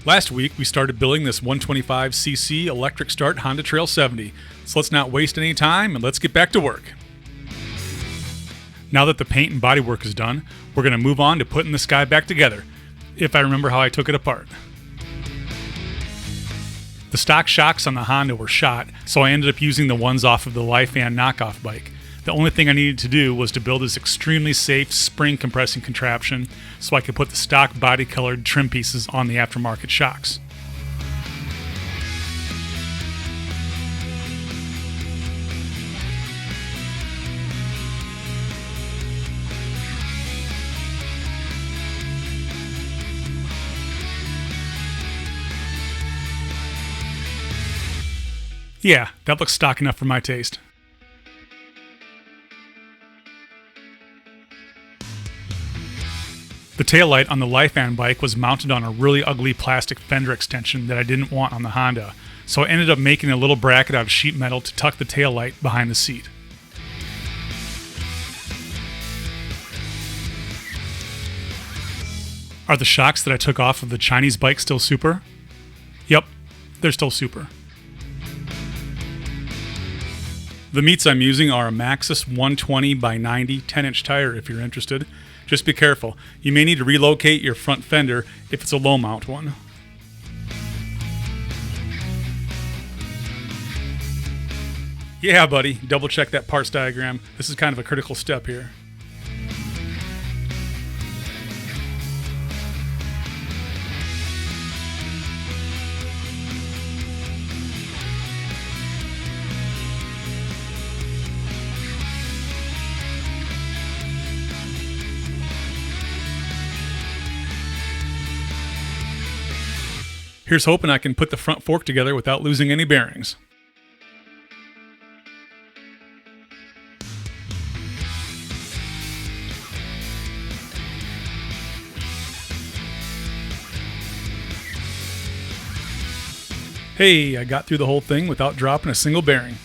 Last week, we started building this 125cc electric start Honda Trail 70, so let's not waste any time and let's get back to work. Now that the paint and bodywork is done, we're going to move on to putting this guy back together, if I remember how I took it apart. The stock shocks on the Honda were shot, so I ended up using the ones off of the Lifan knockoff bike. The only thing I needed to do was to build this extremely safe spring compressing contraption so I could put the stock body colored trim pieces on the aftermarket shocks. Yeah, that looks stock enough for my taste. The taillight on the Lifan bike was mounted on a really ugly plastic fender extension that I didn't want on the Honda, so I ended up making a little bracket out of sheet metal to tuck the taillight behind the seat. Are the shocks that I took off of the Chinese bike still super? Yep, they're still super. The meats I'm using are a Maxxis 120 by 90 10-inch tire if you're interested. Just be careful. You may need to relocate your front fender if it's a low mount one. Yeah, buddy, double check that parts diagram. This is kind of a critical step here. Here's hoping I can put the front fork together without losing any bearings. Hey, I got through the whole thing without dropping a single bearing.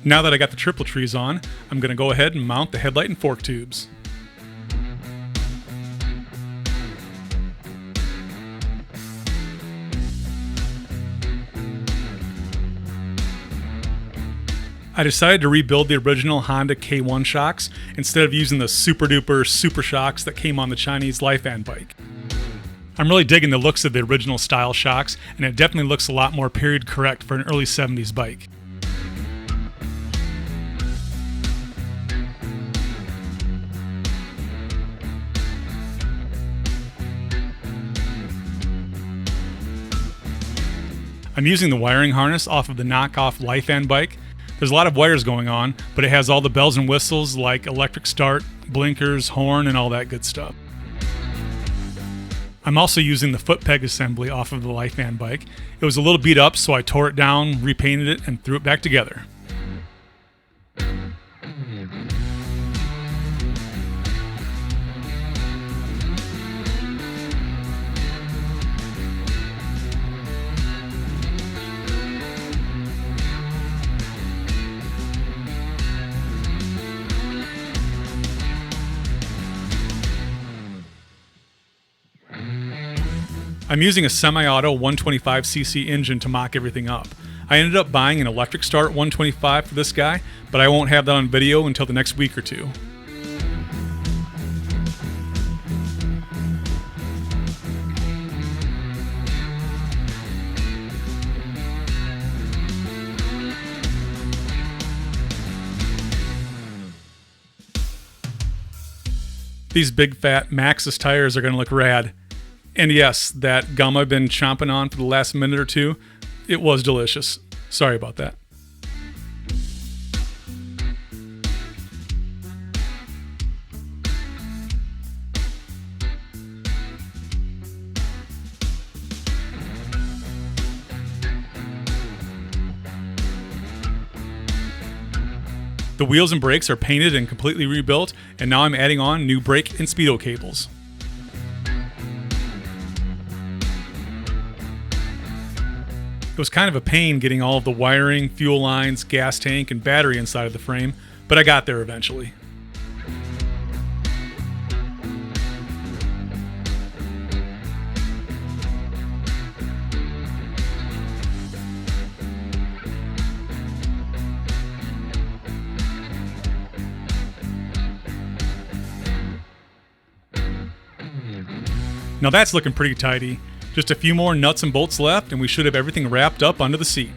Now that I got the triple trees on, I'm going to go ahead and mount the headlight and fork tubes. I decided to rebuild the original Honda K1 shocks instead of using the super duper super shocks that came on the Chinese Lifan bike. I'm really digging the looks of the original style shocks, and it definitely looks a lot more period correct for an early 70s bike. I'm using the wiring harness off of the knockoff Lifan bike. There's a lot of wires going on, but it has all the bells and whistles like electric start, blinkers, horn, and all that good stuff. I'm also using the foot peg assembly off of the Lifan bike. It was a little beat up, so I tore it down, repainted it, and threw it back together. I'm using a semi-auto 125cc engine to mock everything up. I ended up buying an electric start 125 for this guy, but I won't have that on video until the next week or two. These big fat Maxxis tires are going to look rad. And yes, that gum I've been chomping on for the last minute or two, it was delicious. Sorry about that. The wheels and brakes are painted and completely rebuilt, and now I'm adding on new brake and speedo cables. It was kind of a pain getting all of the wiring, fuel lines, gas tank, and battery inside of the frame, but I got there eventually. Now that's looking pretty tidy. Just a few more nuts and bolts left and we should have everything wrapped up under the seat.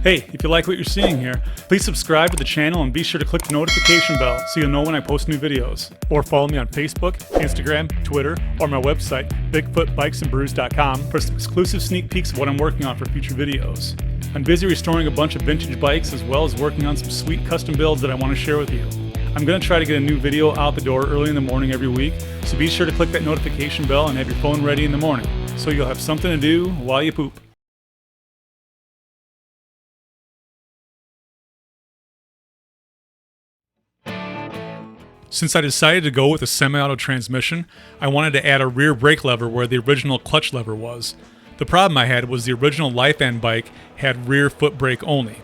Hey, if you like what you're seeing here, please subscribe to the channel and be sure to click the notification bell so you'll know when I post new videos. Or follow me on Facebook, Instagram, Twitter, or my website, BigfootBikesandBrews.com for some exclusive sneak peeks of what I'm working on for future videos. I'm busy restoring a bunch of vintage bikes as well as working on some sweet custom builds that I want to share with you. I'm going to try to get a new video out the door early in the morning every week, so be sure to click that notification bell and have your phone ready in the morning so you'll have something to do while you poop. Since I decided to go with a semi-auto transmission, I wanted to add a rear brake lever where the original clutch lever was. The problem I had was the original Lifan bike had rear foot brake only,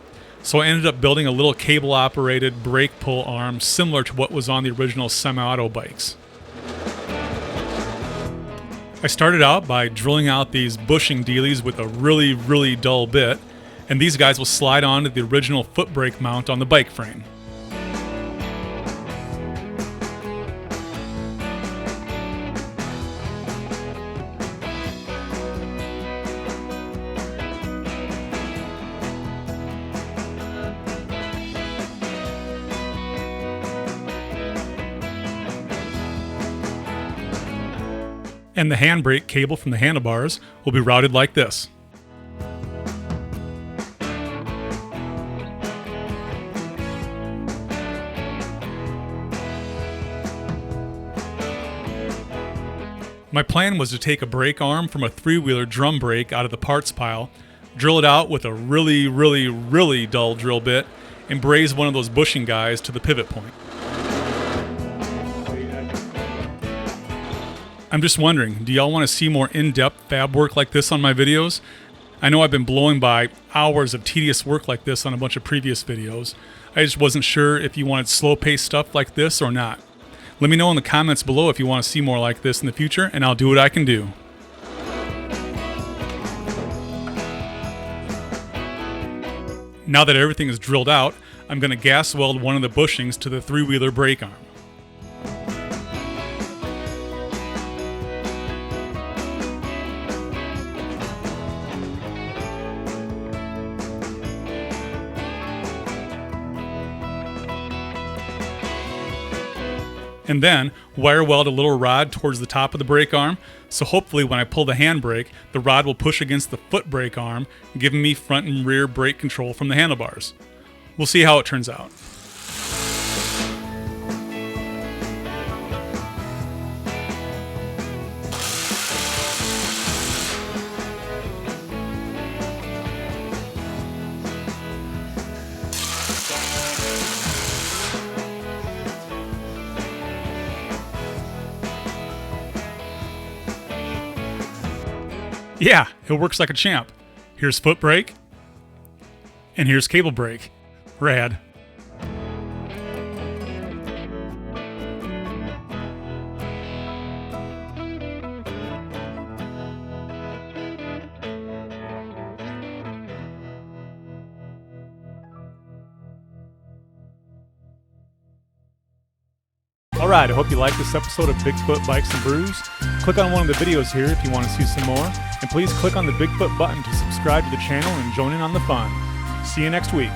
so I ended up building a little cable-operated brake pull arm similar to what was on the original semi-auto bikes. I started out by drilling out these bushing dealies with a really dull bit, and these guys will slide onto the original foot brake mount on the bike frame. And the handbrake cable from the handlebars will be routed like this. My plan was to take a brake arm from a 3-wheeler drum brake out of the parts pile, drill it out with a really dull drill bit, and braze one of those bushing guys to the pivot point. I'm just wondering, do y'all want to see more in-depth fab work like this on my videos? I know I've been blowing by hours of tedious work like this on a bunch of previous videos. I just wasn't sure if you wanted slow-paced stuff like this or not. Let me know in the comments below if you want to see more like this in the future, and I'll do what I can do. Now that everything is drilled out, I'm going to gas weld one of the bushings to the 3-wheeler brake arm. And then wire weld a little rod towards the top of the brake arm, so hopefully when I pull the handbrake, the rod will push against the foot brake arm, giving me front and rear brake control from the handlebars. We'll see how it turns out. Yeah, it works like a champ. Here's foot brake, and here's cable brake. Rad. Alright, I hope you liked this episode of Bigfoot Bikes and Brews. Click on one of the videos here if you want to see some more, and please click on the Bigfoot button to subscribe to the channel and join in on the fun. See you next week.